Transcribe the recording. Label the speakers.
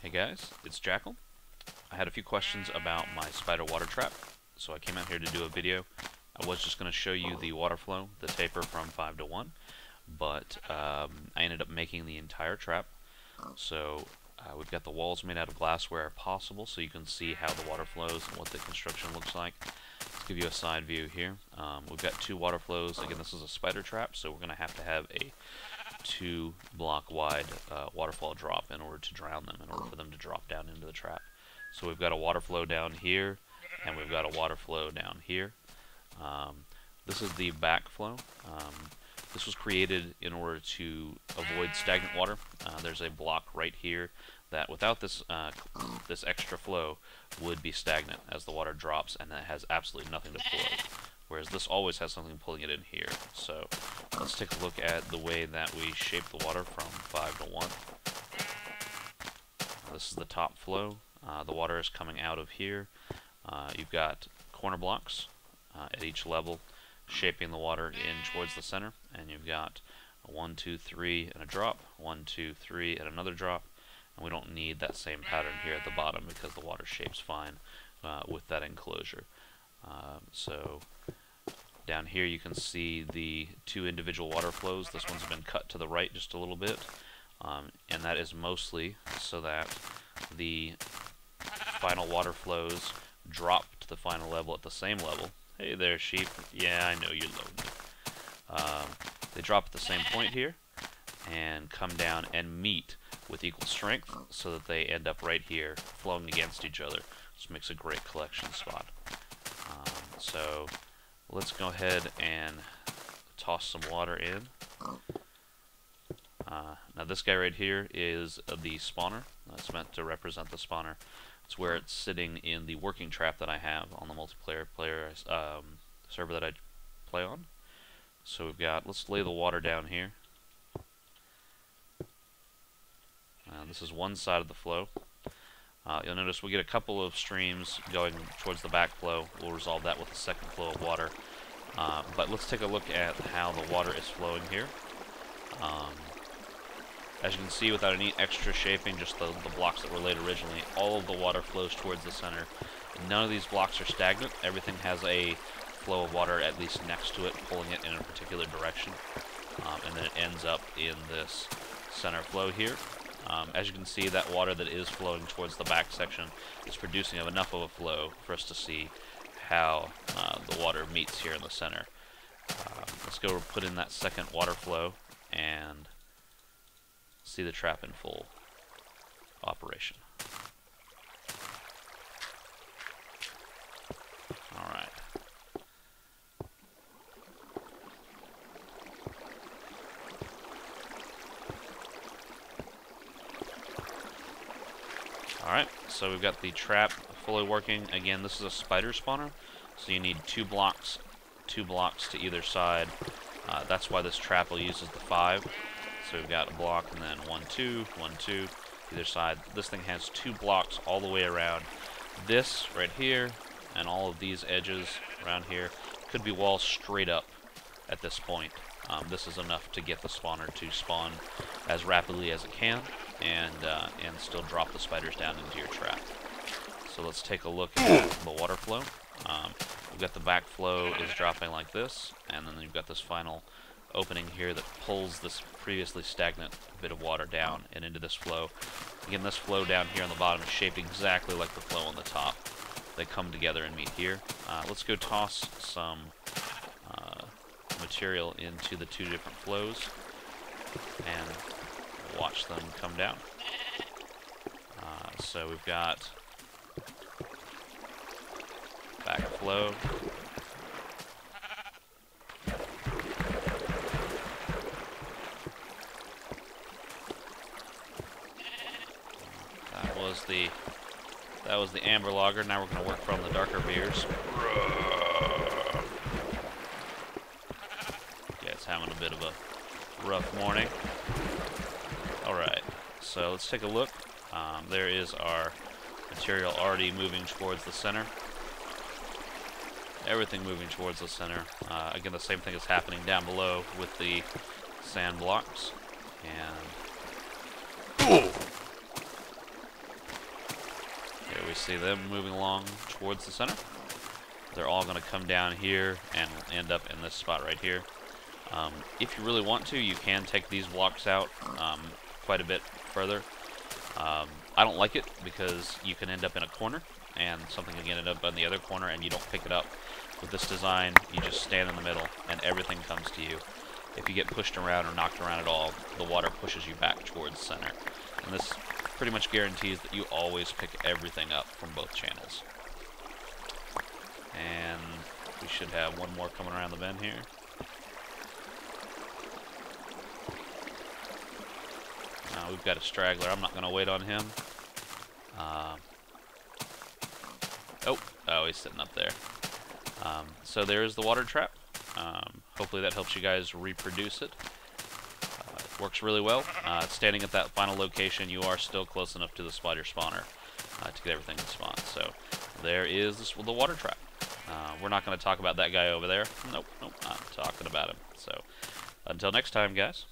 Speaker 1: Hey guys, it's Jaqyl. I had a few questions about my spider water trap, so I came out here to do a video. I was just going to show you the water flow, the taper from 5 to 1, but I ended up making the entire trap. So we've got the walls made out of glass where possible, so you can see how the water flows and what the construction looks like. Let's give you a side view here. We've got two water flows. Again, this is a spider trap, so we're going to have a 2-block wide waterfall drop in order to drown them, in order for them to drop down into the trap. So we've got a water flow down here, and we've got a water flow down here. This is the backflow. This was created in order to avoid stagnant water. There's a block right here that without this this extra flow would be stagnant as the water drops, and it has absolutely nothing to flow. Whereas this always has something pulling it in here. So let's take a look at the way that we shape the water from 5 to 1. This is the top flow. The water is coming out of here. You've got corner blocks at each level shaping the water in towards the center, and you've got a 1, 2, 3 and a drop, 1, 2, 3 and another drop, and we don't need that same pattern here at the bottom because the water shapes fine with that enclosure. So down here you can see the two individual water flows. This one's been cut to the right just a little bit, and that is mostly so that the final water flows drop to the final level at the same level. Hey there, sheep. Yeah, I know you're lonely. They drop at the same point here and come down and meet with equal strength so that they end up right here flowing against each other. This makes a great collection spot. So let's go ahead and toss some water in. Now this guy right here is the spawner. That's meant to represent the spawner. It's where it's sitting in the working trap that I have on the multiplayer server that I play on. So we've got, let's lay the water down here. This is one side of the flow. You'll notice we get a couple of streams going towards the back flow. We'll resolve that with a second flow of water. But let's take a look at how the water is flowing here. As you can see, without any extra shaping, just the blocks that were laid originally, all of the water flows towards the center. None of these blocks are stagnant. Everything has a flow of water at least next to it, pulling it in a particular direction. And then it ends up in this center flow here. As you can see, that water that is flowing towards the back section is producing enough of a flow for us to see how the water meets here in the center. Let's go put in that second water flow and see the trap in full operation. Alright. Alright, so we've got the trap fully working. Again, this is a spider spawner, so you need two blocks to either side. That's why this trap uses the 5. So we've got a block and then 1, 2, 1, 2, either side. This thing has 2 blocks all the way around. This right here and all of these edges around here could be walls straight up at this point. This is enough to get the spawner to spawn as rapidly as it can and still drop the spiders down into your trap. So let's take a look at the water flow. We've got the back flow is dropping like this, and then you've got this final opening here that pulls this previously stagnant bit of water down and into this flow. Again, this flow down here on the bottom is shaped exactly like the flow on the top. They come together and meet here. Let's go toss some material into the two different flows and watch them come down. So we've got back flow. That was the amber lager. Now we're going to work from the darker beers. Yeah, it's having a bit of a rough morning. Alright, so let's take a look. There is our material already moving towards the center. Everything moving towards the center. Again, the same thing is happening down below with the sand blocks. And see them moving along towards the center. They're all going to come down here and end up in this spot right here. If you really want to, you can take these blocks out quite a bit further. I don't like it because you can end up in a corner and something can end up in the other corner and you don't pick it up. With this design, you just stand in the middle and everything comes to you. If you get pushed around or knocked around at all, the water pushes you back towards the center. And this pretty much guarantees that you always pick everything up from both channels. And we should have one more coming around the bend here. We've got a straggler. I'm not going to wait on him. Oh, he's sitting up there. So there's the water trap. Hopefully that helps you guys reproduce it. It works really well. Standing at that final location, you are still close enough to the spider spawner to get everything to spawn. So there is the water trap. We're not going to talk about that guy over there. Nope, not talking about him. So until next time, guys.